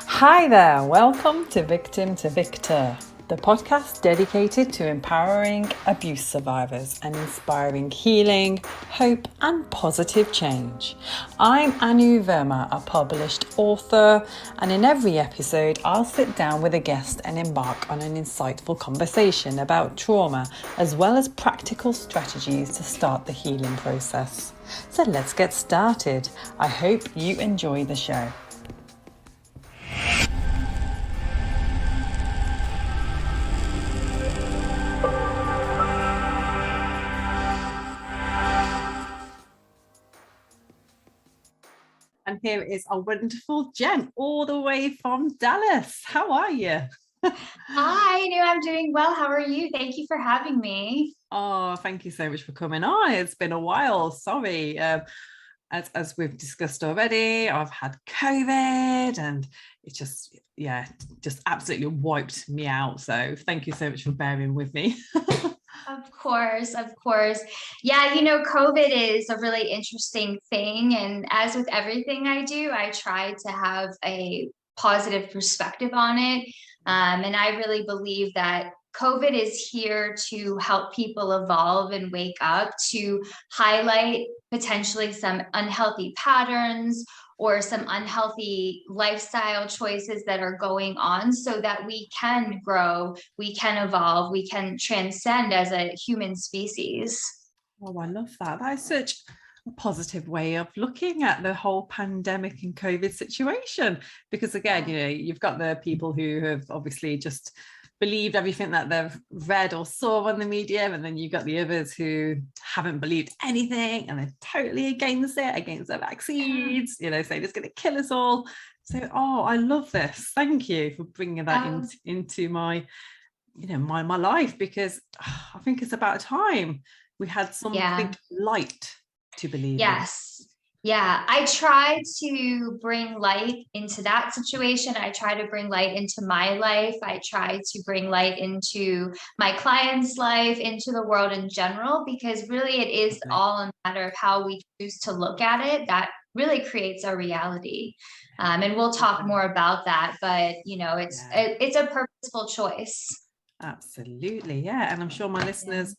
Hi there, welcome to Victim to Victor, the podcast dedicated to empowering abuse survivors and inspiring healing, hope, and positive change. I'm Verma, a published author, and in every episode, I'll sit down with a guest and embark on an insightful conversation about trauma, as well as practical strategies to start the healing process. So let's get started. I hope you enjoy the show. And here is our wonderful Jenn, all the way from Dallas. How are you? Hi, I'm doing well. How are you? Thank you for having me. Oh, thank you so much for coming on. It's been a while. Sorry. As we've discussed already, I've had COVID and it just absolutely wiped me out. So thank you so much for bearing with me. Of course. Yeah, COVID is a really interesting thing. And as with everything I do, I try to have a positive perspective on it. And I really believe that COVID is here to help people evolve and wake up, to highlight potentially some unhealthy patterns or some unhealthy lifestyle choices that are going on so that we can grow, we can evolve, we can transcend as a human species. Oh, I love that. That is such a positive way of looking at the whole pandemic and COVID situation. Because again, you've got the people who have obviously just believed everything that they've read or saw on the media, and then you've got the others who haven't believed anything and they're totally against the vaccines, saying it's going to kill us all. So, I love this. Thank you for bringing that into my life, because I think it's about time we had something light to believe in. Yeah, I try to bring light into that situation. I try to bring light into my life. I try to bring light into my client's life, into the world in general, because really it is all a matter of how we choose to look at it. That really creates our reality. And we'll talk more about that, but it's a purposeful choice. Absolutely, yeah. And I'm sure my listeners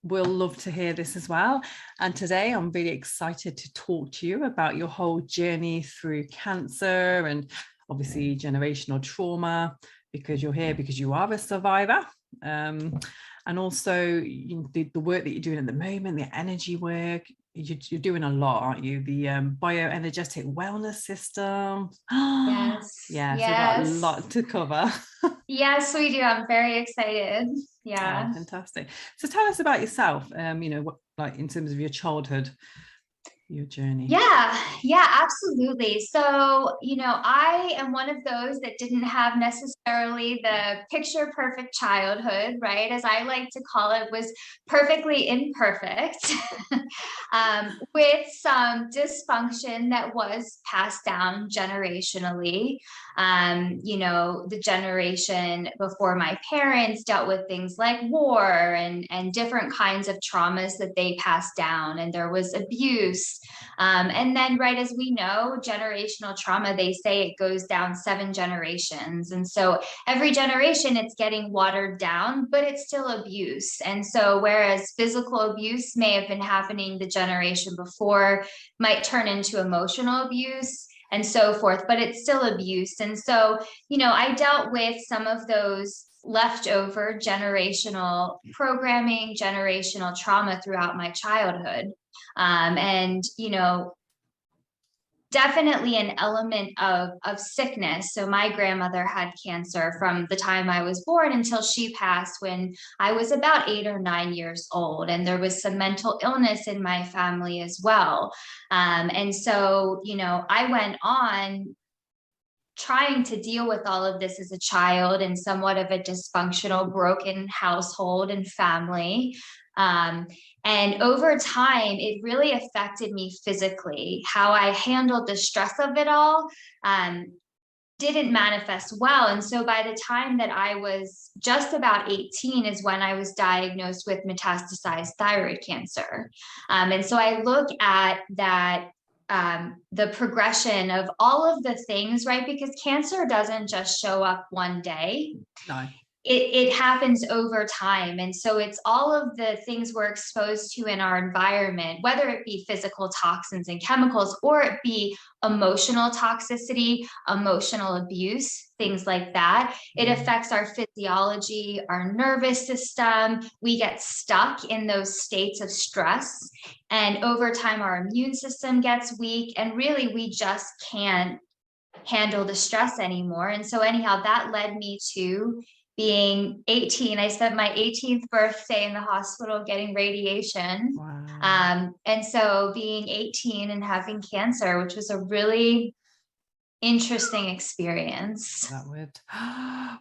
will love to hear this as well. And today I'm really excited to talk to you about your whole journey through cancer and obviously generational trauma, because you're here because you are a survivor. And also the work that you're doing at the moment, the energy work, you're doing a lot, aren't you? The bioenergetic wellness system. Yes. So we've got a lot to cover. Yes, we do. I'm very excited. Yeah. Oh, fantastic. So tell us about yourself, what, like in terms of your childhood, your journey. Yeah, absolutely. So, I am one of those that didn't have necessarily the picture perfect childhood, right? As I like to call it, was perfectly imperfect, with some dysfunction that was passed down generationally. The generation before my parents dealt with things like war and different kinds of traumas that they passed down, and there was abuse. And then, right, as we know, generational trauma, they say it goes down 7 generations. And so every generation it's getting watered down, but it's still abuse. And so whereas physical abuse may have been happening the generation before, might turn into emotional abuse and so forth, but it's still abuse. And so, I dealt with some of those leftover generational programming, generational trauma throughout my childhood. And definitely an element of sickness. So my grandmother had cancer from the time I was born until she passed when I was about 8 or 9 years old. And there was some mental illness in my family as well. And so, I went on trying to deal with all of this as a child in somewhat of a dysfunctional, broken household and family. And over time, it really affected me physically. How I handled the stress of it all didn't manifest well. And so by the time that I was just about 18 is when I was diagnosed with metastasized thyroid cancer. And so I look at that the progression of all of the things, right? Because cancer doesn't just show up one day. No. It happens over time. And so it's all of the things we're exposed to in our environment, whether it be physical toxins and chemicals, or it be emotional toxicity, emotional abuse, things like that. It affects our physiology, our nervous system. We get stuck in those states of stress. And over time, our immune system gets weak. And really, we just can't handle the stress anymore. And so anyhow, that led me to being 18. I spent my 18th birthday in the hospital getting radiation. Wow. And so being 18 and having cancer, which was a really interesting experience. That would,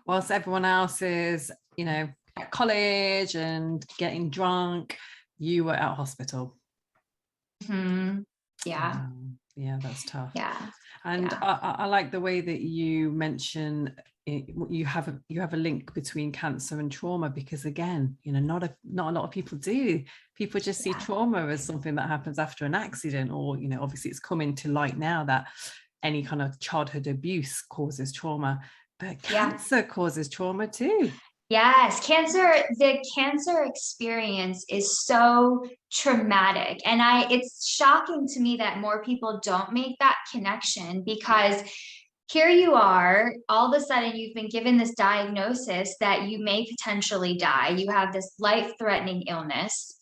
whilst everyone else is, you know, at college and getting drunk, you were at hospital. Mm-hmm. Yeah. Yeah, that's tough. Yeah. And yeah. I like the way that you mention you have a link between cancer and trauma, because again, you know, not a lot of people do. People just see trauma as something that happens after an accident, or, you know, obviously it's coming to light now that any kind of childhood abuse causes trauma, but cancer causes trauma too. Yes, the cancer experience is so traumatic. And it's shocking to me that more people don't make that connection, because here you are, all of a sudden you've been given this diagnosis that you may potentially die. You have this life-threatening illness.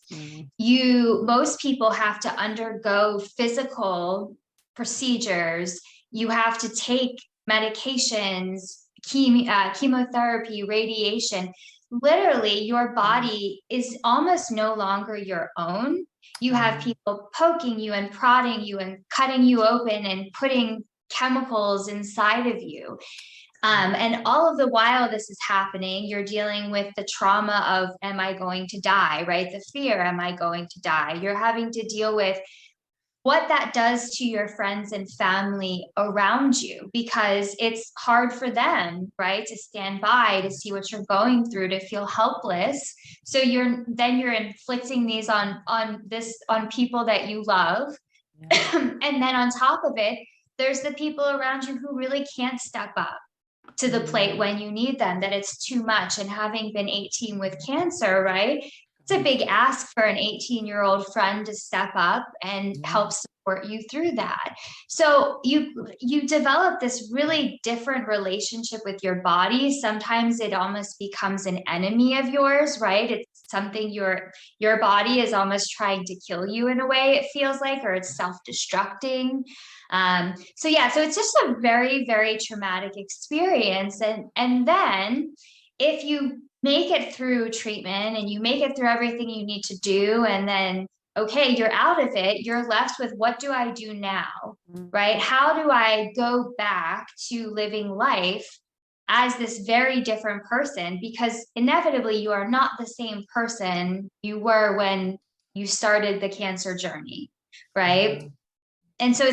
Most people have to undergo physical procedures. You have to take medications, chemotherapy, radiation. Literally, your body is almost no longer your own. You have people poking you and prodding you and cutting you open and putting chemicals inside of you. And all of the while this is happening, you're dealing with the trauma of, am I going to die, right? The fear, am I going to die? You're having to deal with what that does to your friends and family around you, because it's hard for them, right, to stand by, to see what you're going through, to feel helpless. So you're inflicting these on people that you love. And then on top of it, there's the people around you who really can't step up to the plate when you need them, that it's too much. And having been 18 with cancer, right, it's a big ask for an 18-year-old friend to step up and help support you through that. So you develop this really different relationship with your body. Sometimes it almost becomes an enemy of yours, right? It's something your body is almost trying to kill you in a way, it feels like, or it's self-destructing. So it's just a very, very traumatic experience. And then if you make it through treatment and you make it through everything you need to do, and then, okay, you're out of it, you're left with, what do I do now, right? How do I go back to living life as this very different person? Because inevitably you are not the same person you were when you started the cancer journey, right? And so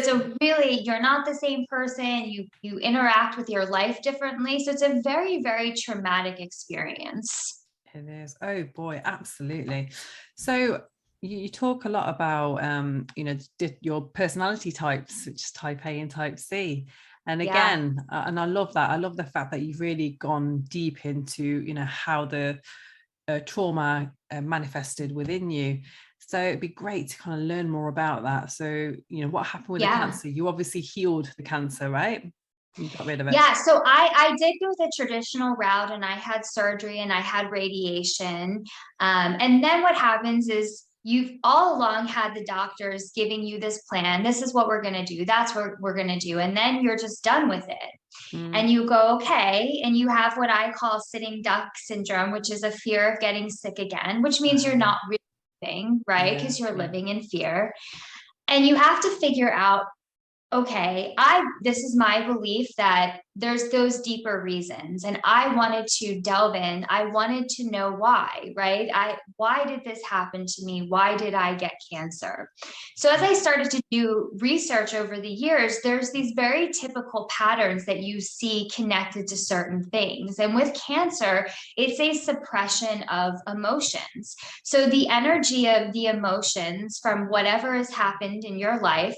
you're not the same person, you interact with your life differently. So it's a very, very traumatic experience. It is. Oh boy, absolutely. So you talk a lot about, your personality types, which is type A and type C. And again, and I love that. I love the fact that you've really gone deep into, how the trauma manifested within you. So it'd be great to kind of learn more about that. So, what happened with the cancer? You obviously healed the cancer, right? You got rid of it. Yeah, so I did go the traditional route, and I had surgery and I had radiation. And then what happens is, you've all along had the doctors giving you this plan. This is what we're going to do. That's what we're going to do. And then you're just done with it. And you go, okay. And you have what I call sitting duck syndrome, which is a fear of getting sick again, which means you're not really living, right? Because you're living in fear. And you have to figure out, okay, this is my belief that there's those deeper reasons. And I wanted to delve in. I wanted to know why, right? Why did this happen to me? Why did I get cancer? So as I started to do research over the years, there's these very typical patterns that you see connected to certain things. And with cancer, it's a suppression of emotions. So the energy of the emotions from whatever has happened in your life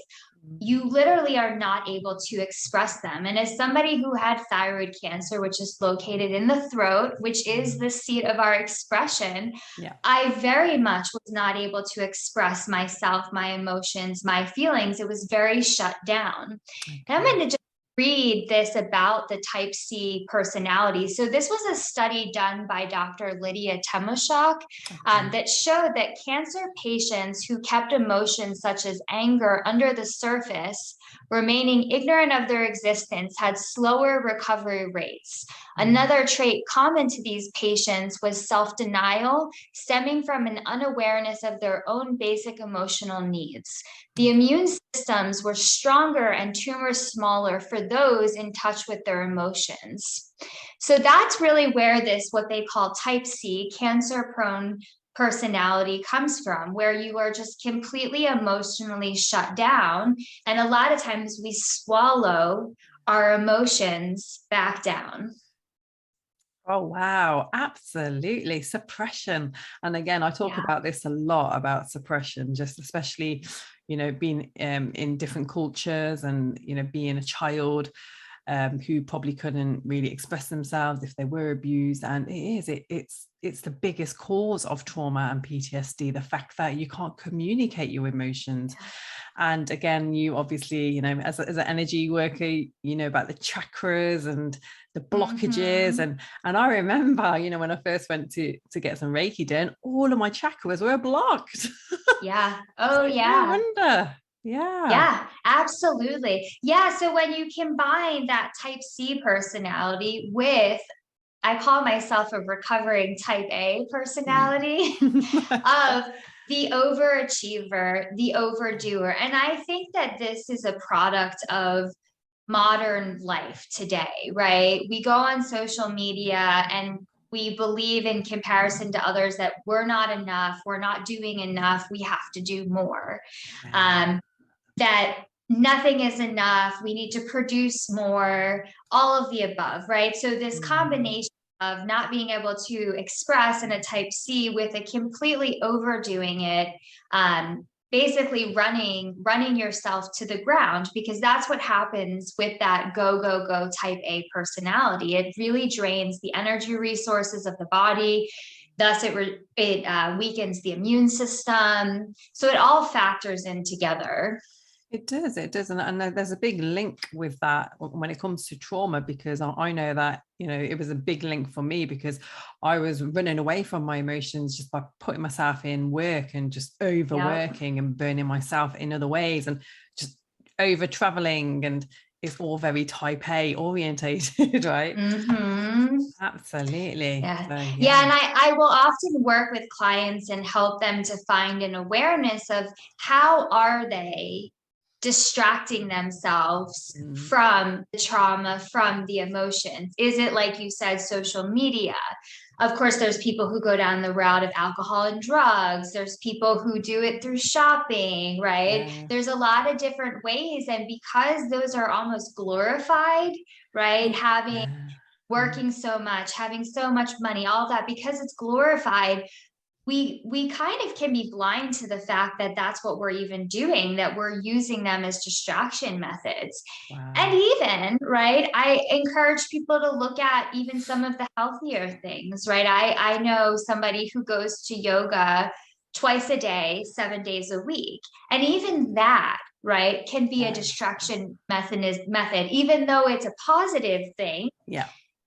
you literally are not able to express them. And as somebody who had thyroid cancer, which is located in the throat, which is the seat of our expression, Yeah. I very much was not able to express myself, my emotions, my feelings. It was very shut down. Okay. And I'm going to just read this about the type C personality. So this was a study done by Dr. Lydia Temoshok that showed that cancer patients who kept emotions such as anger under the surface, remaining ignorant of their existence, had slower recovery rates. Another trait common to these patients was self-denial, stemming from an unawareness of their own basic emotional needs. The immune systems were stronger and tumors smaller for those in touch with their emotions. So that's really where this, what they call type C, cancer-prone personality, comes from, where you are just completely emotionally shut down. And a lot of times we swallow our emotions back down. Oh, wow. Absolutely. Suppression. And again, I talk about this a lot, about suppression, just especially, being in different cultures and, being a child who probably couldn't really express themselves if they were abused. And it's the biggest cause of trauma and PTSD, the fact that you can't communicate your emotions. And again, you obviously, as an energy worker, about the chakras and the blockages. And I remember, when I first went to get some Reiki done, all of my chakras were blocked. Yeah. Oh, No wonder. Yeah, absolutely. Yeah. So when you combine that type C personality with, I call myself a recovering type A personality of the overachiever, the overdoer. And I think that this is a product of modern life today, right? We go on social media and we believe in comparison to others that we're not enough, we're not doing enough, we have to do more. That nothing is enough, we need to produce more, all of the above, right? So this combination of not being able to express in a type C with a completely overdoing it, basically running yourself to the ground, because that's what happens with that go type A personality. It really drains the energy resources of the body. Thus, it weakens the immune system. So it all factors in together. It does. And there's a big link with that when it comes to trauma, because I know that, it was a big link for me, because I was running away from my emotions just by putting myself in work and just overworking and burning myself in other ways and just over traveling. And it's all very type A orientated, right? Absolutely. Yeah. So, And I will often work with clients and help them to find an awareness of how are they distracting themselves from the trauma, from the emotions. Is it, like you said, social media? Of course, there's people who go down the route of alcohol and drugs. There's people who do it through shopping, right? There's a lot of different ways. And because those are almost glorified, right? Working so much, having so much money, all that, because it's glorified, we kind of can be blind to the fact that that's what we're even doing, that we're using them as distraction methods. And even, right, I encourage people to look at even some of the healthier things, right? I know somebody who goes to yoga twice a day, 7 days a week. And even that, right, can be a distraction method, even though it's a positive thing.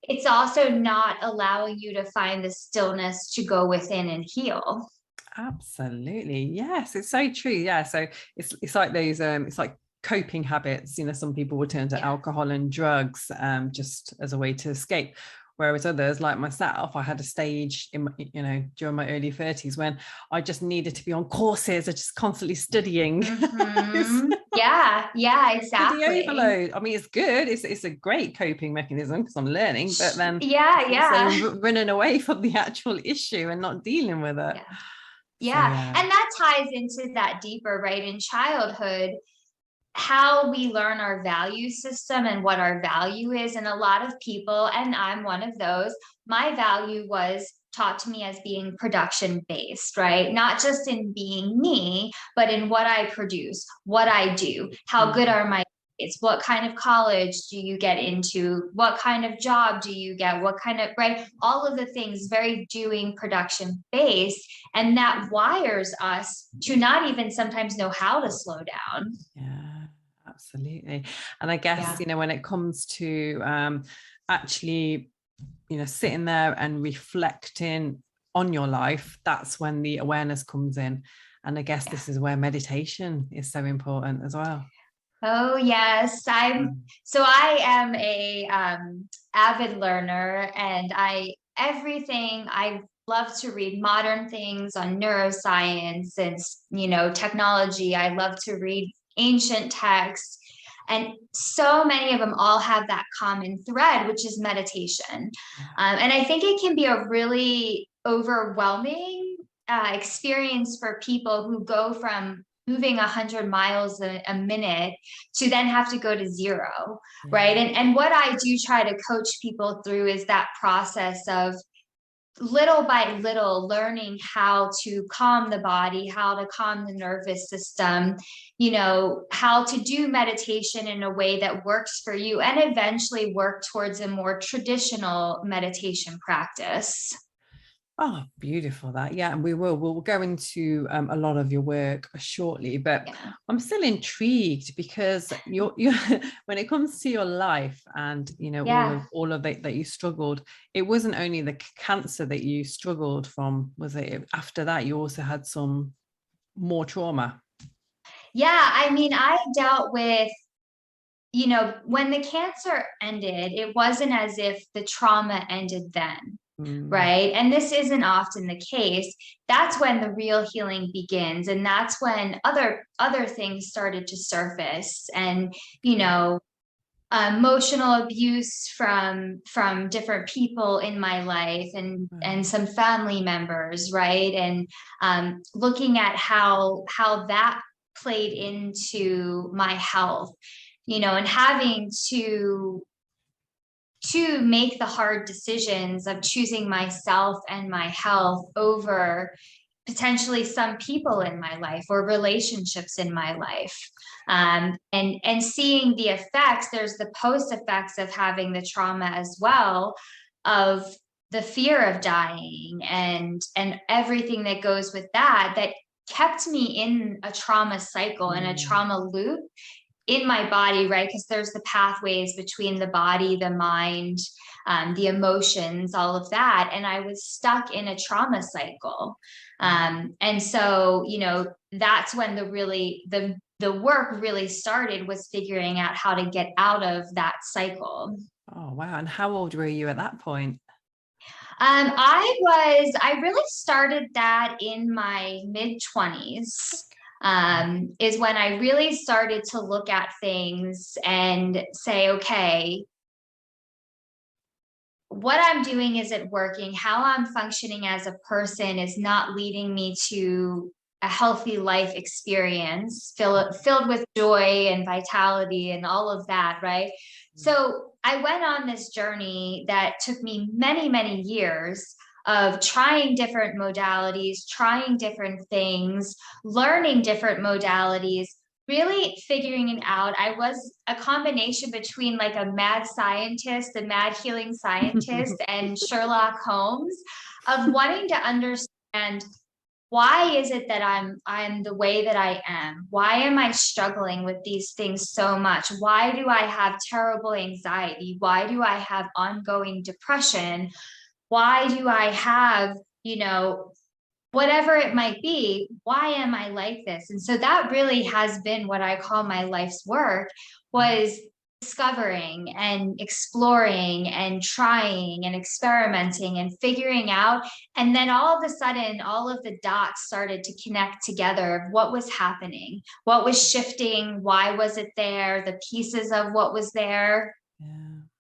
It's also not allowing you to find the stillness to go within and heal. Absolutely. Yes, it's so true. Yeah. So it's like those, it's like coping habits. Some people will turn to alcohol and drugs just as a way to escape. Whereas others, like myself, I had a stage in, during my early 30s when I just needed to be on courses. I just constantly studying. Exactly. The overload. I mean, it's good. It's a great coping mechanism because I'm learning, but then also running away from the actual issue and not dealing with it. And that ties into that deeper, right? In childhood, how we learn our value system and what our value is. And a lot of people, and I'm one of those, my value was taught to me as being production based, right? Not just in being me, but in what I produce, what I do, how good are my grades, what kind of college do you get into, what kind of job do you get, what kind of, right? All of the things very doing production based. And that wires us to not even sometimes know how to slow down. Yeah, absolutely. And I guess, Yeah. you know, when it comes to actually, you know, sitting there and reflecting on your life, that's when the awareness comes in. And I guess this is where meditation is so important as well. Oh yes, I am a avid learner, and I love to read modern things on neuroscience and, you know, technology. I love to read ancient texts, and so many of them all have that common thread, which is meditation. And I think it can be a really overwhelming experience for people who go from moving 100 miles a minute to then have to go to zero, right? And what I do try to coach people through is that process of little by little learning how to calm the body, how to calm the nervous system, you know, how to do meditation in a way that works for you, and eventually work towards a more traditional meditation practice. Oh, beautiful that. Yeah, and we'll go into a lot of your work shortly, but I'm still intrigued because you're when it comes to your life and, you know, all of that you struggled, it wasn't only the cancer that you struggled from, was it? After that, you also had some more trauma. Yeah, I mean, I dealt with, you know, when the cancer ended, it wasn't as if the trauma ended then. Right. And this isn't often the case. That's when the real healing begins. And that's when other things started to surface. And, you know, emotional abuse from different people in my life, and some family members, right? And looking at how that played into my health, you know, and having to make the hard decisions of choosing myself and my health over potentially some people in my life or relationships in my life. And seeing the effects, there's the post effects of having the trauma as well, of the fear of dying and everything that goes with that kept me in a trauma cycle and a trauma loop in my body, right? Because there's the pathways between the body, the mind, the emotions, all of that. And I was stuck in a trauma cycle. And so, you know, that's when the work really started, was figuring out how to get out of that cycle. Oh, wow. And how old were you at that point? I really started that in my mid-20s. Is when I really started to look at things and say, okay, what I'm doing isn't working. How I'm functioning as a person is not leading me to a healthy life experience filled with joy and vitality and all of that, right? So I went on this journey that took me many, many years of trying different modalities, trying different things, learning different modalities, really figuring it out. I was a combination between like a mad scientist, a mad healing scientist, and Sherlock Holmes, of wanting to understand, why is it that I'm the way that I am? Why am I struggling with these things so much? Why do I have terrible anxiety? Why do I have ongoing depression? Why do I have, you know, whatever it might be, why am I like this? And so that really has been what I call my life's work, was discovering and exploring and trying and experimenting and figuring out. And then all of a sudden, all of the dots started to connect together of what was happening, what was shifting, why was it there, the pieces of what was there. Yeah.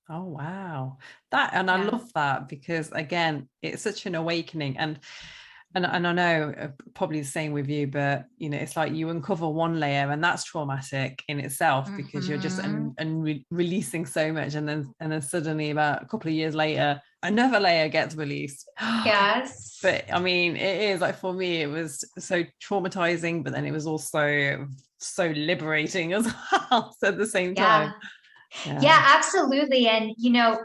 Oh, wow. I love that, because again, it's such an awakening. And And I know probably the same with you, but you know, it's like you uncover one layer and that's traumatic in itself because you're just releasing so much, and then suddenly about a couple of years later another layer gets released. Yes. But I mean, it is like, for me it was so traumatizing, but then it was also so liberating as well. So at the same time. Yeah, absolutely. And you know,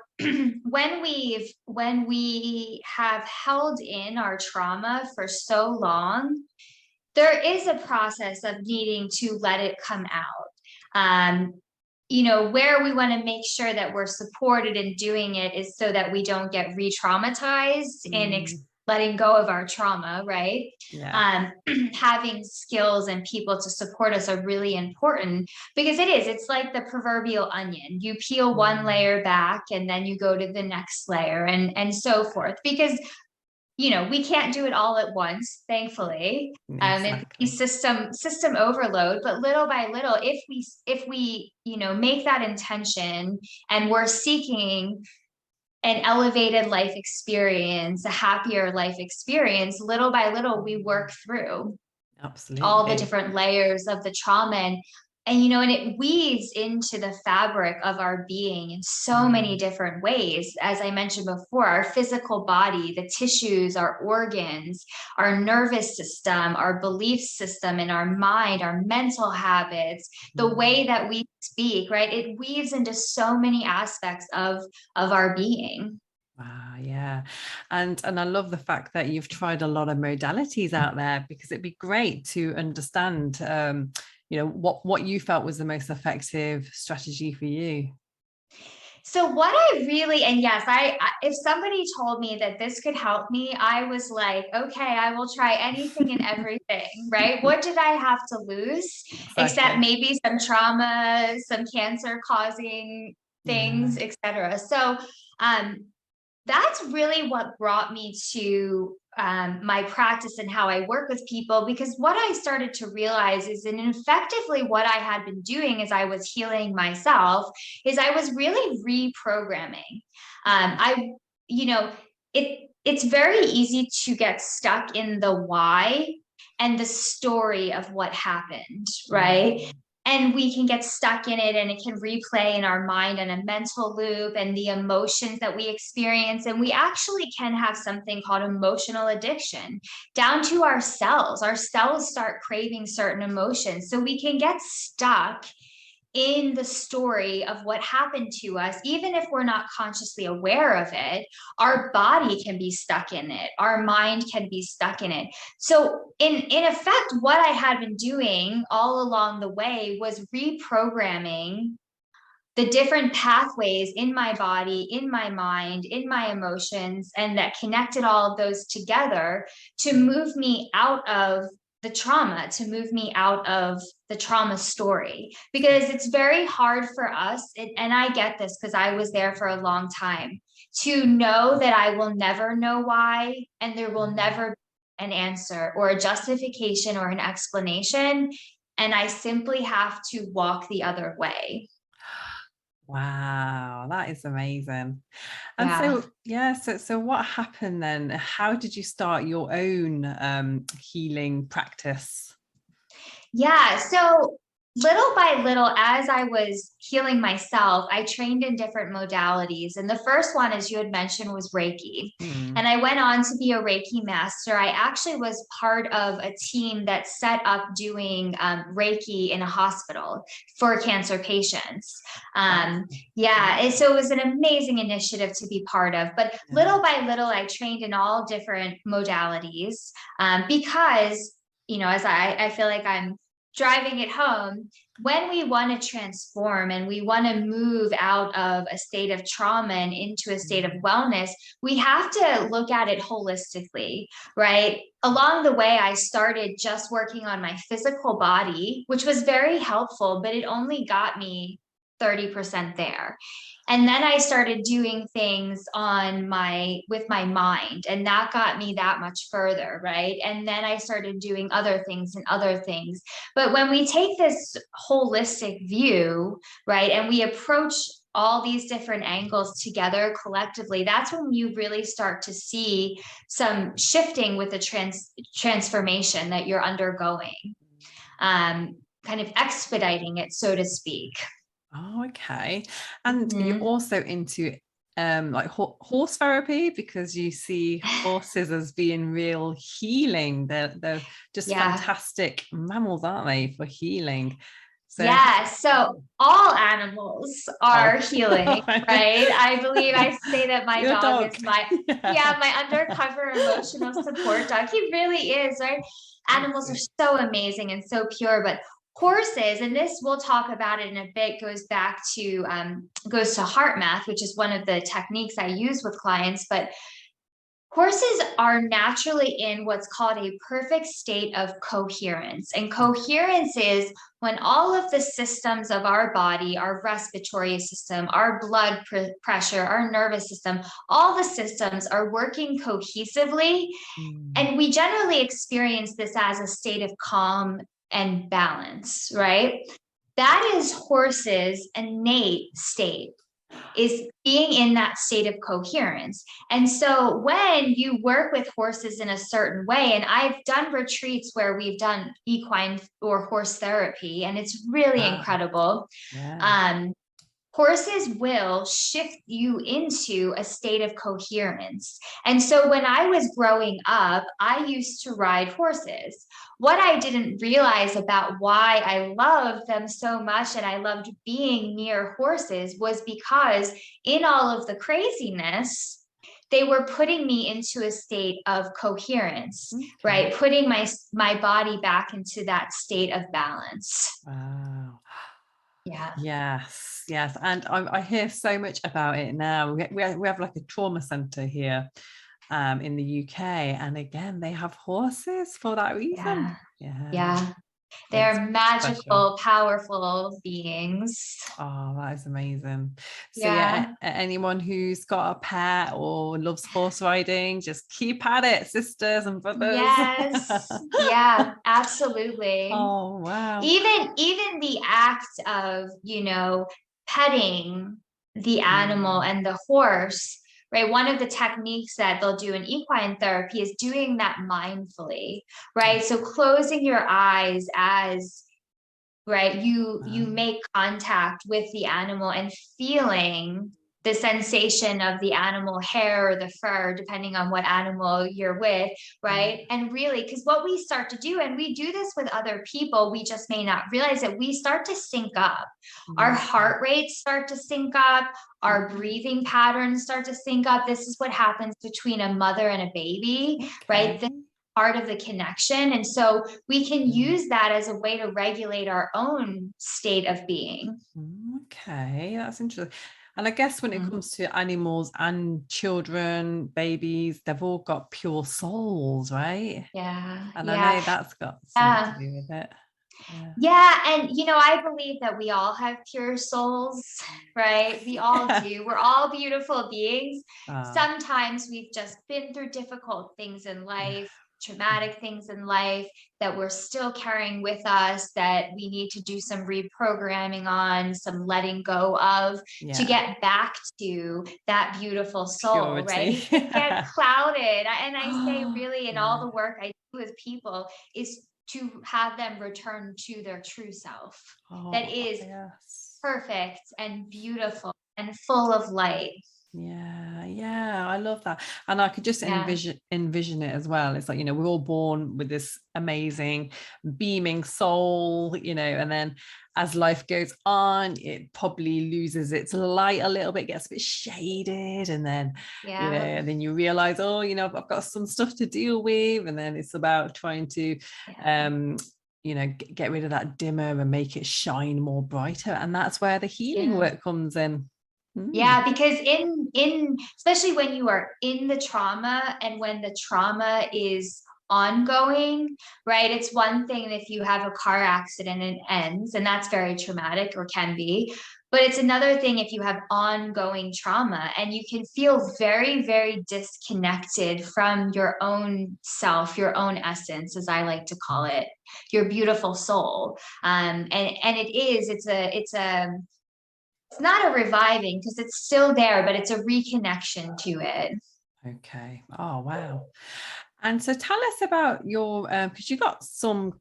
when we have held in our trauma for so long, there is a process of needing to let it come out. You know, where we want to make sure that we're supported in doing it is so that we don't get re-traumatized in letting go of our trauma, right? Yeah. Having skills and people to support us are really important, because it's like the proverbial onion. You peel one layer back and then you go to the next layer, and so forth, because you know, we can't do it all at once, thankfully. It'd be system overload, but little by little, if we, you know, make that intention and we're seeking an elevated life experience, a happier life experience, little by little, we work through all the different layers of the trauma. And, you know, and it weaves into the fabric of our being in so many different ways. As I mentioned before, our physical body, the tissues, our organs, our nervous system, our belief system, and our mind, our mental habits, the way that we speak, right? It weaves into so many aspects of our being. Wow, yeah. And I love the fact that you've tried a lot of modalities out there, because it'd be great to understand you know, what you felt was the most effective strategy for you. So what I really, and yes, I if somebody told me that this could help me, I was like, okay, I will try anything and everything, right? What did I have to lose? Exactly. Except maybe some trauma, some cancer causing things, etc. So that's really what brought me to my practice and how I work with people, because what I started to realize is, and effectively what I had been doing as I was healing myself, is I was really reprogramming. You know, it's very easy to get stuck in the why and the story of what happened, right? And we can get stuck in it, and it can replay in our mind in a mental loop, and the emotions that we experience. And we actually can have something called emotional addiction down to our cells. Our cells start craving certain emotions. So we can get stuck in the story of what happened to us, even if we're not consciously aware of it. Our body can be stuck in it. Our mind can be stuck in it. So in effect, what I had been doing all along the way was reprogramming the different pathways in my body, in my mind, in my emotions, and that connected all of those together to move me out of the trauma, to move me out of the trauma story. Because it's very hard for us, and I get this because I was there for a long time, to know that I will never know why, and there will never be an answer or a justification or an explanation, and I simply have to walk the other way. Wow, that is amazing. And so what happened then? How did you start your own healing practice? Yeah, so little by little, as I was healing myself, I trained in different modalities. And the first one, as you had mentioned, was Reiki. And I went on to be a Reiki master. I actually was part of a team that set up doing Reiki in a hospital for cancer patients. And so it was an amazing initiative to be part of. But little by little, I trained in all different modalities because, you know, as I feel like I'm driving it home, when we want to transform and we want to move out of a state of trauma and into a state of wellness, we have to look at it holistically, right? Along the way, I started just working on my physical body, which was very helpful, but it only got me 30% there. And then I started doing things with my mind, and that got me that much further, right? And then I started doing other things and other things. But when we take this holistic view, right, and we approach all these different angles together collectively, that's when you really start to see some shifting with the transformation that you're undergoing, kind of expediting it, so to speak. Oh, okay. And you're Mhm. also into like horse therapy, because you see horses as being real healing. They're just Yeah. fantastic mammals, aren't they, for healing? So Yeah, so all animals are oh, healing, right? I believe I say that my your dog is dog. yeah, Yeah. my undercover emotional support dog. He really is, right? Animals are so amazing and so pure, but horses, and this we'll talk about it in a bit, goes to heart math, which is one of the techniques I use with clients, but horses are naturally in what's called a perfect state of coherence. And coherence is when all of the systems of our body, our respiratory system, our blood pressure, our nervous system, all the systems are working cohesively. Mm. And we generally experience this as a state of calm and balance, right? That is horses' innate state, is being in that state of coherence. And so when you work with horses in a certain way, and I've done retreats where we've done equine or horse therapy, and it's really Wow. incredible. Yeah. Horses will shift you into a state of coherence. And so when I was growing up, I used to ride horses. What I didn't realize about why I loved them so much and I loved being near horses was because in all of the craziness, they were putting me into a state of coherence, Okay. right? Putting my body back into that state of balance. Wow. Yeah. Yes, yes. And I hear so much about it now. We have like a trauma center here in the UK. And again, they have horses for that reason. Yeah. Yeah, Yeah. it's They're special. magical, powerful beings. Oh, that is amazing. So yeah, Yeah. anyone who's got a pet or loves horse riding, just keep at it, sisters and brothers. Yes. Yeah, absolutely. Oh, wow. Even the act of, petting the animal Mm. and the horse, right? One of the techniques that they'll do in equine therapy is doing that mindfully, right? So closing your eyes as, right, you Wow. make contact with the animal and feeling the sensation of the animal hair or the fur, depending on what animal you're with, Yeah. right? And really, because what we start to do, and we do this with other people, we just may not realize it, we start to sync up. Our Mm. heart rates start to sync up, our Mm. breathing patterns start to sync up. This is what happens between a mother and a baby, right? Okay. Part of the connection. And so we can Mm. use that as a way to regulate our own state of being. Okay, that's interesting. And I guess when it Mhm. comes to animals and children, babies, they've all got pure souls, right? Yeah. And I know Yeah. that's got something to Yeah. do with it. Yeah. Yeah. And, I believe that we all have pure souls, right? We all do. We're all beautiful beings. Ah, Sometimes we've just been through difficult things in yeah. life, traumatic things in life that we're still carrying with us, that we need to do some reprogramming on, some letting go of, to Yeah. get back to that beautiful soul, right? Purity. It can get clouded. And I say, really, in all Yeah. the work I do with people, is to have them return to their true self that Oh, is yes. perfect and beautiful and full of light. Yeah, yeah, I love that. And I could just Yeah. envision it as well. It's like, we're all born with this amazing beaming soul, and then as life goes on, it probably loses its light a little bit, gets a bit shaded, and then, Yeah. and then you realize, oh, I've got some stuff to deal with. And then it's about trying to Yeah. get rid of that dimmer and make it shine more brighter. And that's where the healing Yeah. work comes in. Yeah, because in especially when you are in the trauma and when the trauma is ongoing, right? It's one thing if you have a car accident and it ends, and that's very traumatic or can be. But it's another thing if you have ongoing trauma and you can feel very, very disconnected from your own self, your own essence, as I like to call it, your beautiful soul. And it's a It's not a reviving because it's still there, but it's a reconnection to it. Okay. Oh, wow. And so tell us about your, because you've got some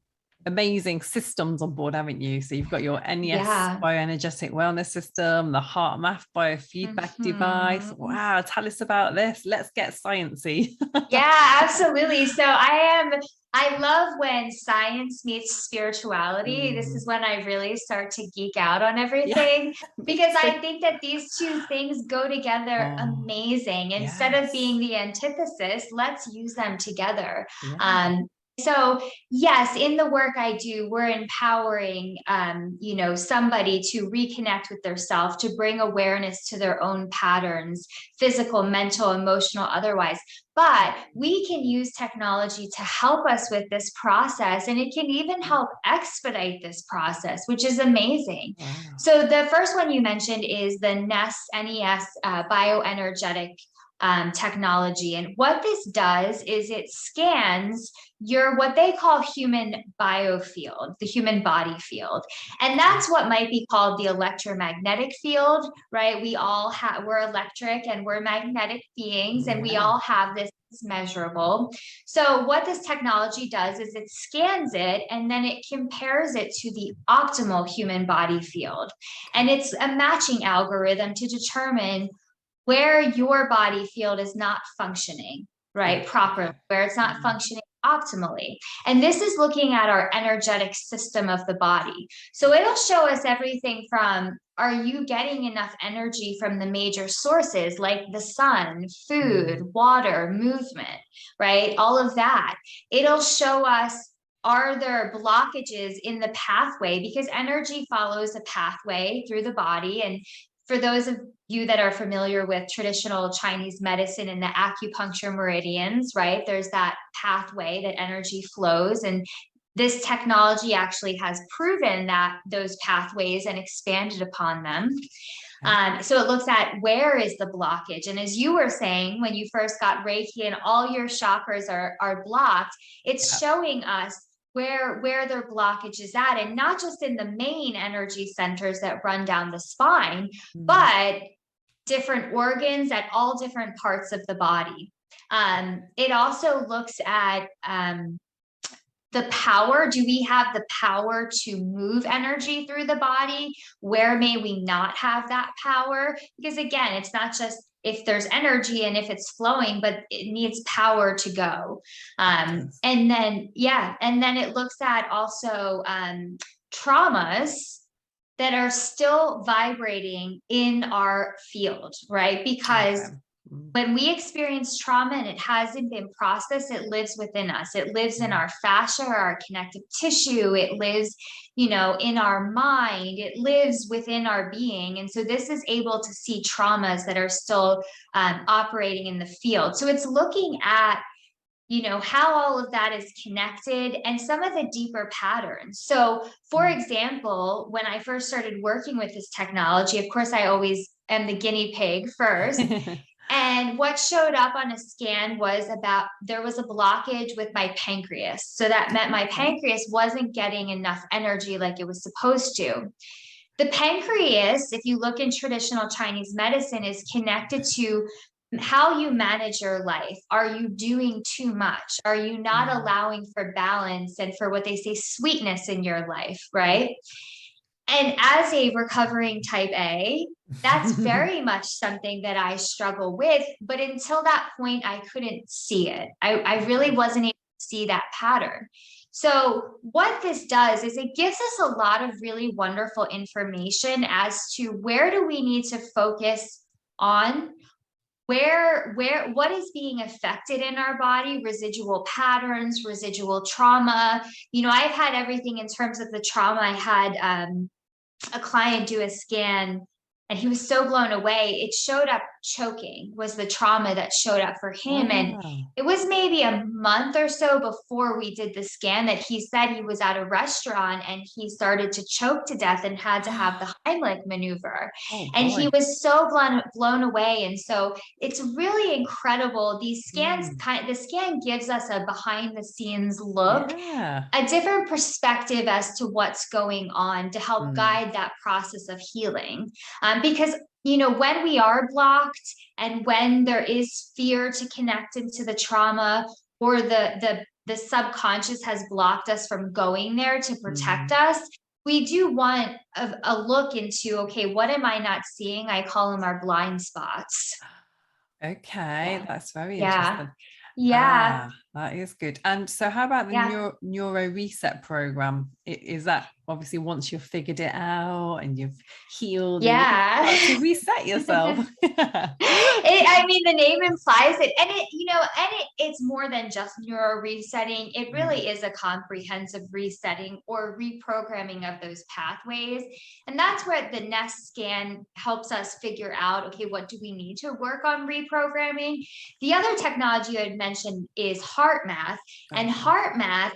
amazing systems on board, haven't you? So you've got your NES Yeah. bioenergetic wellness system, the heart math biofeedback device. Mhm. Wow. Tell us about this. Let's get sciencey. Yeah, absolutely. So I love when science meets spirituality. This is Mm. when I really start to geek out on Yeah, everything me because too. I think that these two things go together Oh, amazing. Instead of yes. being the antithesis, let's use them together. Yeah. Um, so yes, in the work I do, we're empowering, somebody to reconnect with their self, to bring awareness to their own patterns, physical, mental, emotional, otherwise. But we can use technology to help us with this process, and it can even help expedite this process, which is amazing. Wow. So the first one you mentioned is the NES bioenergetic technology. And what this does is it scans your what they call human biofield, the human body field. And that's what might be called the electromagnetic field, right? We're electric and we're magnetic beings, and we Yeah. all have this measurable. So what this technology does is it scans it and then it compares it to the optimal human body field. And it's a matching algorithm to determine where your body field is not functioning, right, properly, where it's not Mm. functioning optimally. And this is looking at our energetic system of the body. So it'll show us everything from, are you getting enough energy from the major sources like the sun, food, water, movement, right? All of that. It'll show us, are there blockages in the pathway? Because energy follows a pathway through the body. And for those of you that are familiar with traditional Chinese medicine and the acupuncture meridians, right? There's that pathway that energy flows. And this technology actually has proven that those pathways and expanded upon them. So it looks at where is the blockage. And as you were saying, when you first got Reiki and all your chakras are blocked, it's Yeah. showing us where their blockage is at, and not just in the main energy centers that run down the spine, but different organs at all different parts of the body. It also looks at the power. Do we have the power to move energy through the body? Where may we not have that power? Because again, it's not just if there's energy and if it's flowing, but it needs power to go. And then it looks at also traumas that are still vibrating in our field, right? Because when we experience trauma and it hasn't been processed, it lives within us. It lives in our fascia, our connective tissue. It lives, in our mind. It lives within our being. And so this is able to see traumas that are still operating in the field. So it's looking at how all of that is connected and some of the deeper patterns. So, for example, when I first started working with this technology, of course, I always am the guinea pig first. And what showed up on a scan was there was a blockage with my pancreas. So that meant my pancreas wasn't getting enough energy like it was supposed to. The pancreas, if you look in traditional Chinese medicine, is connected to how you manage your life. Are you doing too much? Are you not allowing for balance and for what they say, sweetness in your life, right? And as a recovering type A, that's very much something that I struggle with. But until that point, I couldn't see it. I really wasn't able to see that pattern. So what this does is it gives us a lot of really wonderful information as to where do we need to focus on, what is being affected in our body, residual patterns, residual trauma. I've had everything in terms of the trauma. I had a client do a scan and he was so blown away. It showed up choking was the trauma that showed up for him. And it was maybe a month or so before we did the scan that he said he was at a restaurant and he started to choke to death and had to have the Heimlich maneuver. And he was so blown away. And so it's really incredible. These scans, the scan gives us a behind the scenes look, a different perspective as to what's going on to help guide that process of healing. Because, you know, when we are blocked and when there is fear to connect into the trauma, or the subconscious has blocked us from going there to protect us, we do want a look into, okay, what am I not seeing? I call them our blind spots. Okay, that's very Yeah. interesting. Yeah. That is good. And so how about the Yeah. neuro reset program? Is that obviously once you've figured it out and you've healed and you can start to reset yourself? I mean, the name implies it, and it's more than just neuro resetting. It really is a comprehensive resetting or reprogramming of those pathways. And that's where the next scan helps us figure out, okay, what do we need to work on reprogramming? The other technology I had mentioned is heart math, and heart math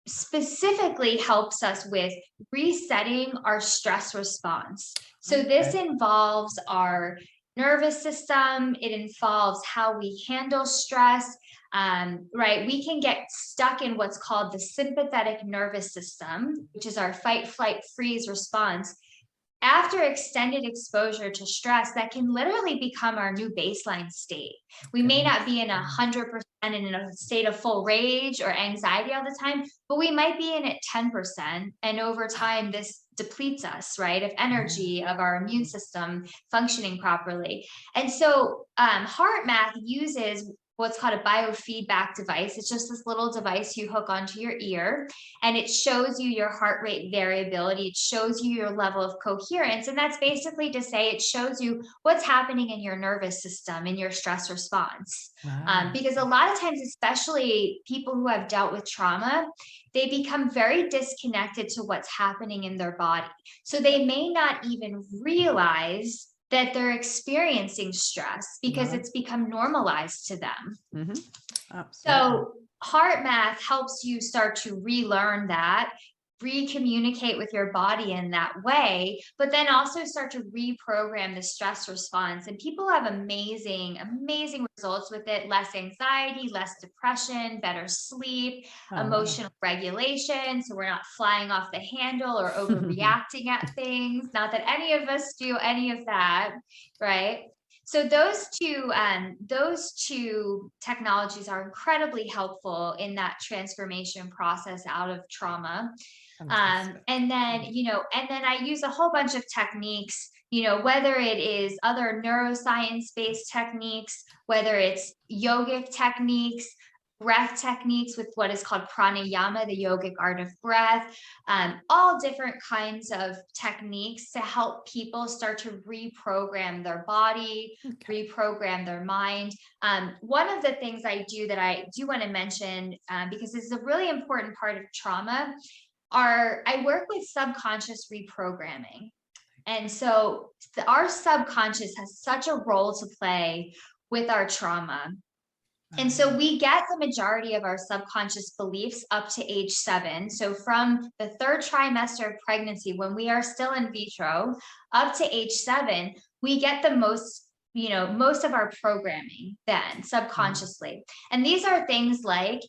specifically helps us with resetting our stress response. So this involves our nervous system. It involves how we handle stress, right? We can get stuck in what's called the sympathetic nervous system, which is our fight, flight, freeze response. After extended exposure to stress, that can literally become our new baseline state. We may not be in 100% in a state of full rage or anxiety all the time, but we might be in it 10%. And over time, this depletes us, right, of energy, of our immune system functioning properly. And so heart math uses what's called a biofeedback device. It's just this little device you hook onto your ear, and it shows you your heart rate variability. It shows you your level of coherence. And that's basically to say it shows you what's happening in your nervous system, in your stress response. Because a lot of times, especially people who have dealt with trauma, they become very disconnected to what's happening in their body. So they may not even realize that they're experiencing stress because it's become normalized to them. So heart math helps you start to relearn that, recommunicate with your body in that way, but then also start to reprogram the stress response. And people have amazing results with it: less anxiety, less depression, better sleep, emotional regulation. So we're not flying off the handle or overreacting at things. Not that any of us do any of that, right? So those two technologies are incredibly helpful in that transformation process out of trauma. And then I use a whole bunch of techniques, whether it is other neuroscience-based techniques, whether it's yogic techniques, breath techniques with what is called pranayama, the yogic art of breath, all different kinds of techniques to help people start to reprogram their body, reprogram their mind. One of the things I do that I do want to mention, because this is a really important part of trauma, I work with subconscious reprogramming. And so our subconscious has such a role to play with our trauma. And so we get the majority of our subconscious beliefs up to age 7. So from the 3rd trimester of pregnancy, when we are still in vitro, up to age 7, we get the most of our programming then subconsciously. And these are things like,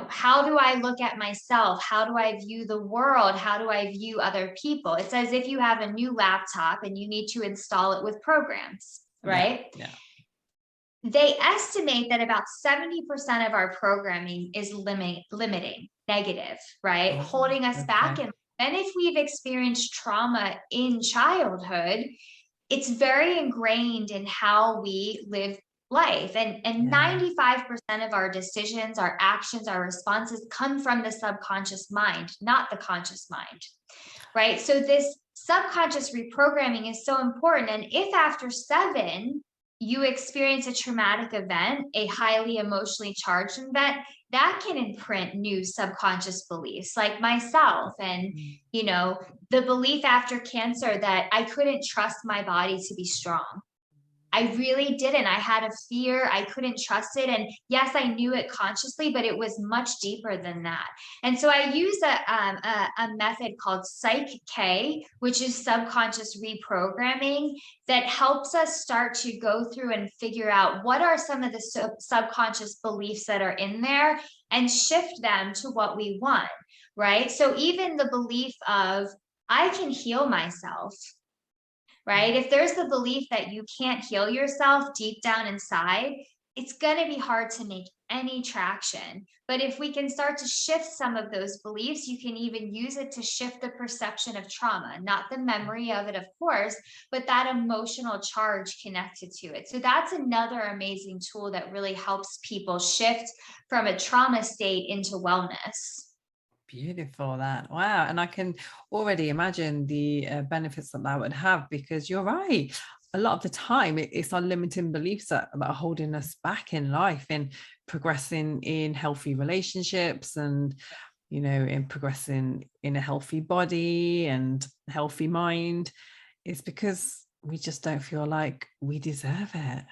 how do I look at myself? How do I view the world? How do I view other people? It's as if you have a new laptop and you need to install it with programs, right? Yeah. They estimate that about 70% of our programming is limiting, negative, right? Holding us back. And if we've experienced trauma in childhood, it's very ingrained in how we live life. And 95% of our decisions, our actions, our responses come from the subconscious mind, not the conscious mind, right? So this subconscious reprogramming is so important. And if after 7, you experience a traumatic event, a highly emotionally charged event, that can imprint new subconscious beliefs, like myself. And, the belief after cancer that I couldn't trust my body to be strong. I really didn't. I had a fear. I couldn't trust it. And yes, I knew it consciously, but it was much deeper than that. And so I use a method called Psych-K, which is subconscious reprogramming, that helps us start to go through and figure out what are some of the subconscious beliefs that are in there and shift them to what we want, right? So even the belief of, I can heal myself, right? If there's the belief that you can't heal yourself deep down inside, it's going to be hard to make any traction. But if we can start to shift some of those beliefs, you can even use it to shift the perception of trauma, not the memory of it, of course, but that emotional charge connected to it. So that's another amazing tool that really helps people shift from a trauma state into wellness. Beautiful, that. Wow. And I can already imagine the benefits that that would have, because you're right. A lot of the time, it's our limiting beliefs that are holding us back in life, in progressing in healthy relationships, and, you know, in progressing in a healthy body and healthy mind. It's because we just don't feel like we deserve it.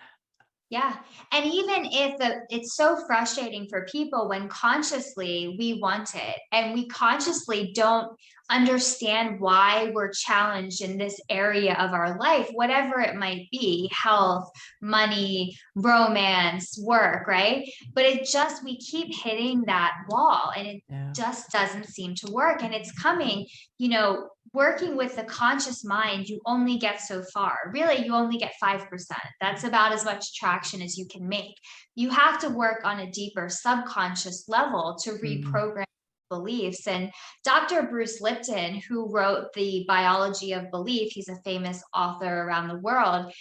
Yeah. And even if it's so frustrating for people when consciously we want it and we consciously don't understand why we're challenged in this area of our life, whatever it might be, health, money, romance, work, right? But we keep hitting that wall and it Yeah. just doesn't seem to work. And it's coming, working with the conscious mind, you only get so far. Really, you only get 5%. That's about as much traction as you can make. You have to work on a deeper subconscious level to reprogram beliefs. And Dr. Bruce Lipton, who wrote The Biology of Belief, he's a famous author around the world.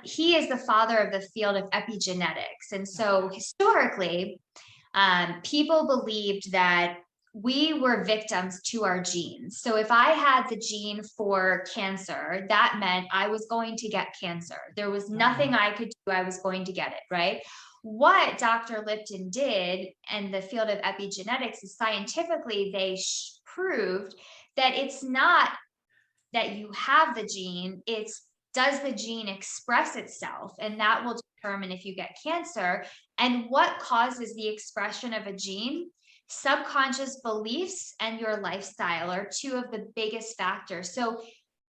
He is the father of the field of epigenetics. And so historically, people believed that we were victims to our genes. So if I had the gene for cancer, that meant I was going to get cancer. There was nothing I could do. I was going to get it, right? What Dr. Lipton did in the field of epigenetics is scientifically they proved that it's not that you have the gene, it's does the gene express itself? And that will determine if you get cancer. And what causes the expression of a gene? Subconscious beliefs and your lifestyle are two of the biggest factors. So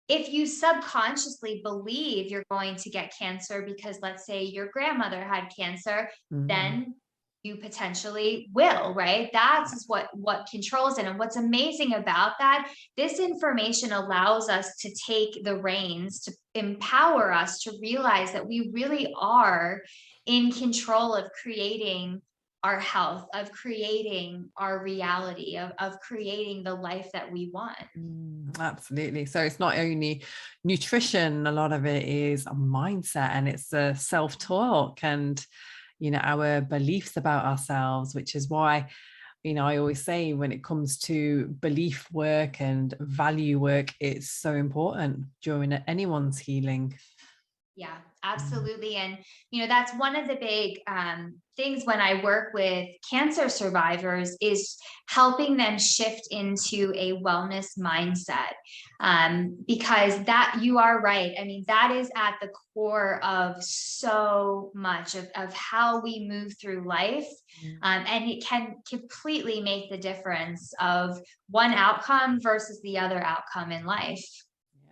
if you subconsciously believe you're going to get cancer because, let's say, your grandmother had cancer, then you potentially will, right? That's what controls it. And what's amazing about that, this information allows us to take the reins, to empower us to realize that we really are in control of creating our health, of creating our reality, of creating the life that we want. Absolutely. So it's not only nutrition, a lot of it is a mindset, and it's a self-talk and, you know, our beliefs about ourselves, which is why, you know, I always say when it comes to belief work and value work, it's so important during anyone's healing. Yeah, absolutely. And, that's one of the big things when I work with cancer survivors is helping them shift into a wellness mindset. Because that you are right. I mean, that is at the core of so much of how we move through life. And it can completely make the difference of one outcome versus the other outcome in life.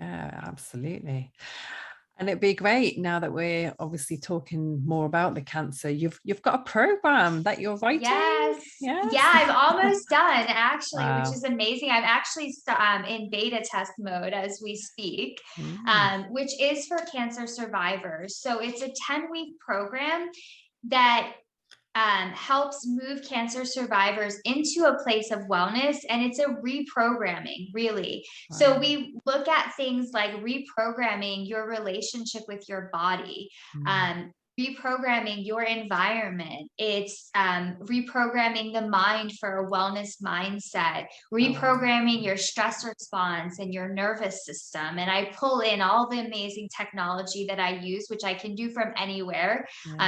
Yeah, absolutely. And it'd be great, now that we're obviously talking more about the cancer, you've got a program that you're writing. Yes. Yes. Yeah, I'm almost done actually, which Wow. is amazing. I'm actually in beta test mode as we speak, which is for cancer survivors. So it's a 10-week program that helps move cancer survivors into a place of wellness. And it's a reprogramming, really. Wow. So we look at things like reprogramming your relationship with your body, reprogramming your environment. It's reprogramming the mind for a wellness mindset, reprogramming your stress response and your nervous system. And I pull in all the amazing technology that I use, which I can do from anywhere.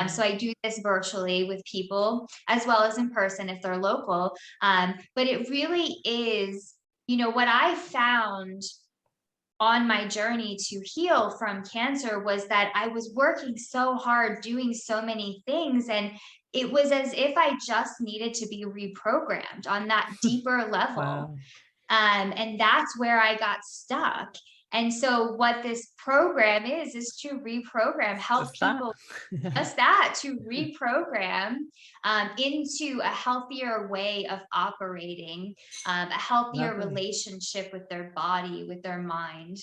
So I do this virtually with people as well as in person if they're local. But it really is, what I found on my journey to heal from cancer was that I was working so hard, doing so many things. And it was as if I just needed to be reprogrammed on that deeper level. Wow. And that's where I got stuck. And so what this program is to reprogram, help Just people just that, to reprogram into a healthier way of operating, a healthier Lovely. relationship with their body, with their mind.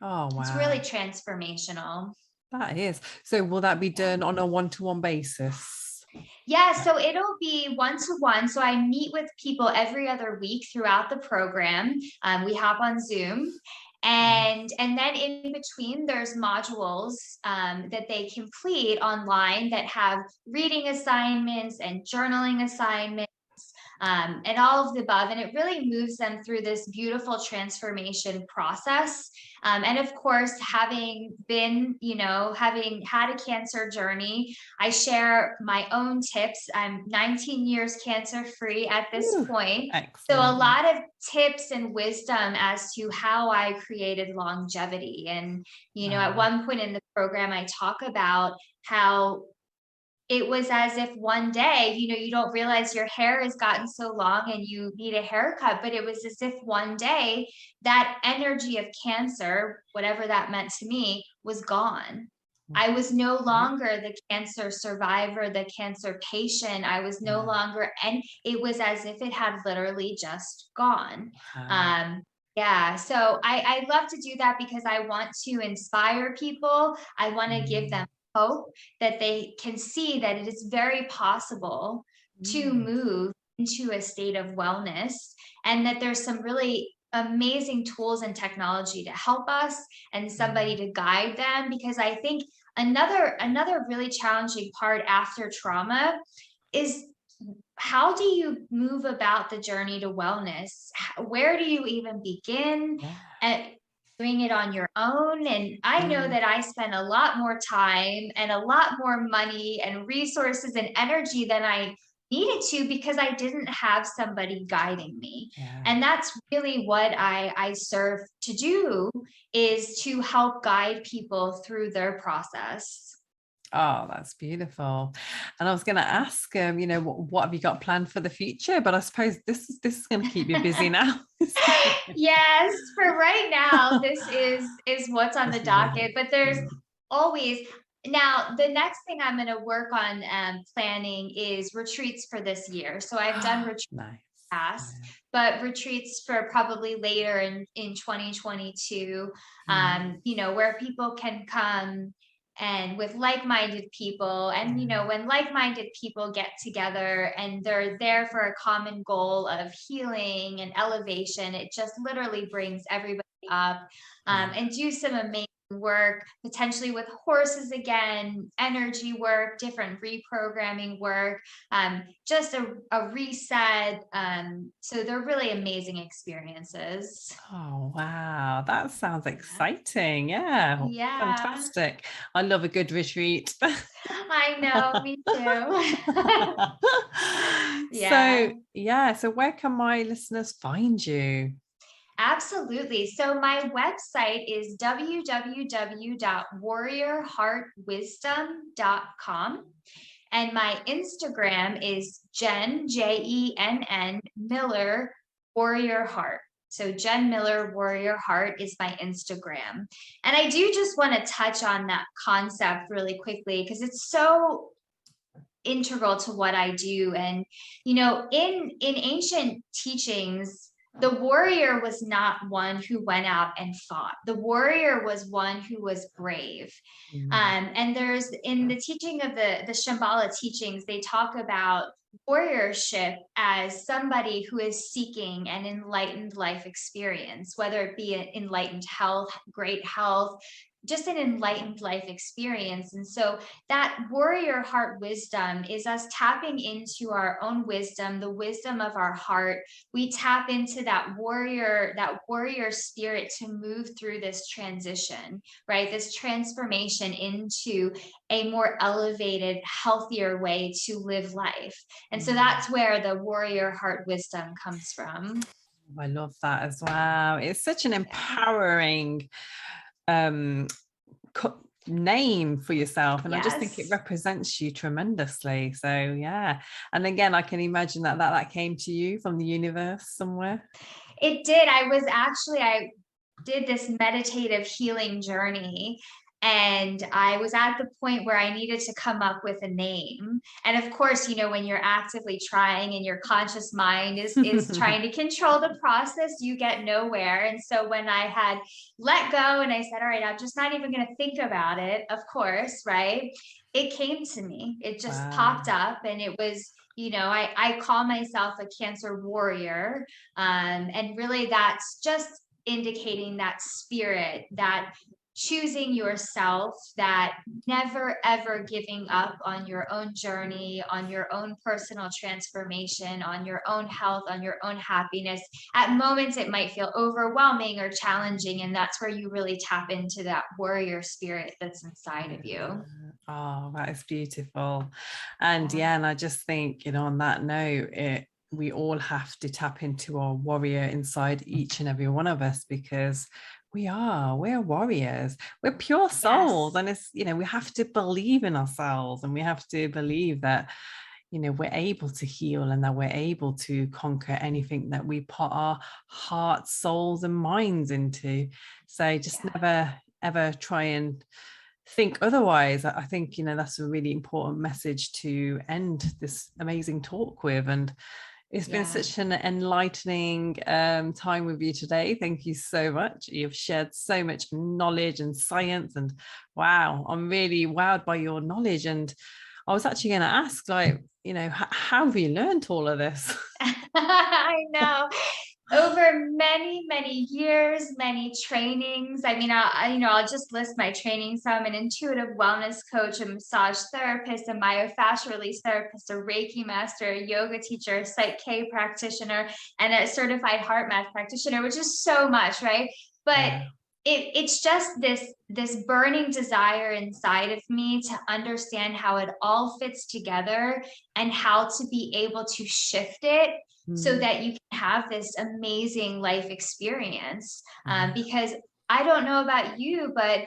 Oh, It's really wow. transformational. That is. So will that be done on a one-to-one basis? Yeah, so it'll be one-to-one. So I meet with people every other week throughout the program. We hop on Zoom. And then in between, there's modules that they complete online that have reading assignments and journaling assignments, and all of the above. And it really moves them through this beautiful transformation process. And of course, having been, having had a cancer journey, I share my own tips. I'm 19 years cancer free at this Ooh, point. So a excellent. lot of tips and wisdom as to how I created longevity. And, at Wow. one point in the program, I talk about how it was as if one day, you don't realize your hair has gotten so long and you need a haircut, but it was as if one day that energy of cancer, whatever that meant to me, was gone. I was no Right. longer the cancer survivor, the cancer patient. I was no Yeah. longer, and it was as if it had literally just gone. Wow. Yeah, so I love to do that because I want to inspire people. I want to give them Mm. hope that they can see that it is very possible to Mm. move into a state of wellness, and that there's some really amazing tools and technology to help us and somebody Mm. to guide them. Because I think another really challenging part after trauma is, how do you move about the journey to wellness? Where do you even begin Yeah. at doing it on your own? And I know Mm. that I spent a lot more time and a lot more money and resources and energy than I needed to, because I didn't have somebody guiding me. Yeah. And that's really what I serve to do, is to help guide people through their process. Oh, that's beautiful. And I was going to ask, what have you got planned for the future? But I suppose this is going to keep you busy now. Yes, for right now, this is what's on the This is docket, it. but there's Mm. always, now the next thing I'm going to work on planning is retreats for this year. So I've done retreats Nice. past, Yeah. but retreats for probably later in 2022, Mm. where people can come and with like-minded people. And Yeah. when like-minded people get together and they're there for a common goal of healing and elevation, it just literally brings everybody up, Yeah. and do some amazing work, potentially with horses again, energy work, different reprogramming work, just a reset. So they're really amazing experiences. Oh, wow. That sounds exciting. Yeah. Yeah, Fantastic. I love a good retreat. I know, me too. So, Yeah. yeah. So, where can my listeners find you? Absolutely. So my website is www.warriorheartwisdom.com. And my Instagram is Jenn, Jenn Miller, Warrior Heart. So Jenn Miller, Warrior Heart is my Instagram. And I do just want to touch on that concept really quickly, because it's so integral to what I do. And in ancient teachings, the warrior was not one who went out and fought. The warrior was one who was brave. Mm. And there's, in the teaching of the Shambhala teachings, they talk about warriorship as somebody who is seeking an enlightened life experience, whether it be an enlightened health, great health, just an enlightened life experience. And so that warrior heart wisdom is us tapping into our own wisdom, the wisdom of our heart. We tap into that warrior spirit to move through this transition, right? This transformation into a more elevated, healthier way to live life. And so Mm. that's where the warrior heart wisdom comes from. I love that as well. It's such an Yeah. empowering um name for yourself, and I just think it Yes. represents you tremendously. So yeah, and again, I can imagine that came to you from the universe somewhere. It did. I did this meditative healing journey. And I was at the point where I needed to come up with a name. And of course, when you're actively trying and your conscious mind is trying to control the process, you get nowhere. And so when I had let go and I said, all right, I'm just not even going to think about it, of course, right? It came to me. It just popped up, and it was, I call myself a Cancer warrior. And really that's just indicating that spirit, that choosing yourself, that never ever giving up on your own journey, on your own personal transformation, on your own health, on your own happiness. At moments it might feel overwhelming or challenging, and that's where you really tap into that warrior spirit that's inside of you. Oh, that is beautiful. And and I just think, on that note, we all have to tap into our warrior inside each and every one of us, because we're warriors, we're pure souls. And it's, we have to believe in ourselves, and we have to believe that, we're able to heal, and that we're able to conquer anything that we put our hearts, souls and minds into. So just never ever try and think otherwise. I think, that's a really important message to end this amazing talk with. And it's been such an enlightening time with you today. Thank you so much. You've shared so much knowledge and science, and wow, I'm really wowed by your knowledge. And I was actually going to ask, how have you learned all of this? I know. Over many, many years, many trainings. I mean, I'll just list my trainings. So I'm an intuitive wellness coach, a massage therapist, a myofascial release therapist, a Reiki master, a yoga teacher, a Psych K practitioner, and a certified heart math practitioner, which is so much, right? But it's just this burning desire inside of me to understand how it all fits together, and how to be able to shift it so that you can have this amazing life experience. Because I don't know about you, but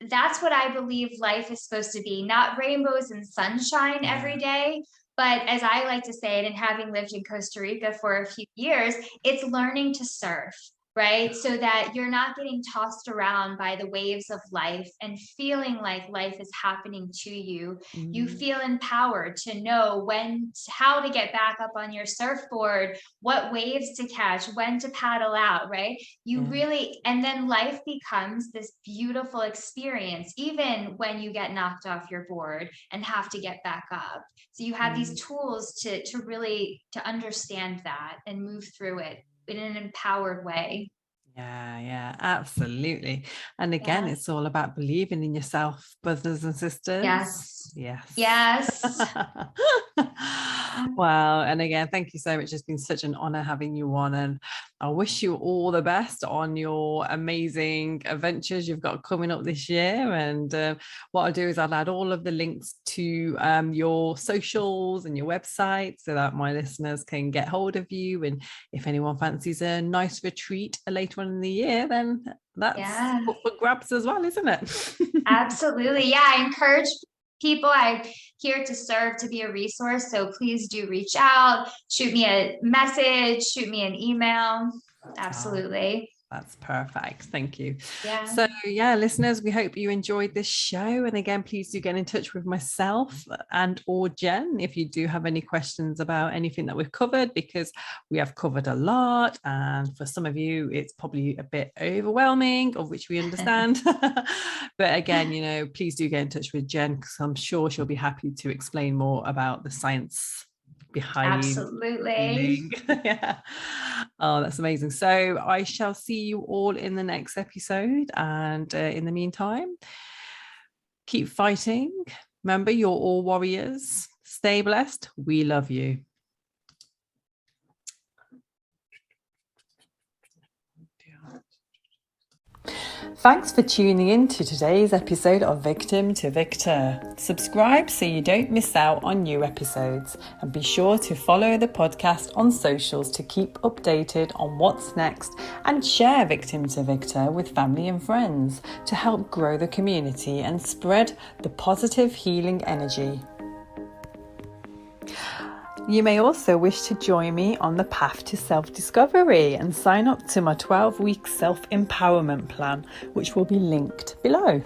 that's what I believe life is supposed to be. Not rainbows and sunshine every day, but as I like to say it, and having lived in Costa Rica for a few years, it's learning to surf. Right? So that you're not getting tossed around by the waves of life and feeling like life is happening to you. You feel empowered to know how to get back up on your surfboard, what waves to catch, when to paddle out, right? And then life becomes this beautiful experience, even when you get knocked off your board and have to get back up. So you have these tools to really understand that and move through it in an empowered way. Yeah, absolutely. And again, it's all about believing in yourself, brothers and sisters. Yes. Wow. And again, thank you so much. It's been such an honor having you on, and I wish you all the best on your amazing adventures you've got coming up this year. And what I'll do is I'll add all of the links to your socials and your website, so that my listeners can get hold of you. And if anyone fancies a nice retreat later on in the year, then that's up for grabs as well, isn't it? Absolutely. I encourage people. I'm here to serve, to be a resource. So please do reach out, shoot me a message, shoot me an email. Absolutely. That's perfect. Thank you. So listeners, we hope you enjoyed this show. And again, please do get in touch with myself and or Jen if you do have any questions about anything that we've covered, because we have covered a lot. And for some of you, it's probably a bit overwhelming, of which we understand. But again, please do get in touch with Jen, because I'm sure she'll be happy to explain more about the science behind. Absolutely. Oh, that's amazing. So I shall see you all in the next episode, and in the meantime, keep fighting. Remember, you're all warriors. Stay blessed. We love you. Thanks for tuning in to today's episode of Victim to Victor. Subscribe so you don't miss out on new episodes, and be sure to follow the podcast on socials to keep updated on what's next, and share Victim to Victor with family and friends to help grow the community and spread the positive healing energy. You may also wish to join me on the path to self-discovery and sign up to my 12-week self-empowerment plan, which will be linked below.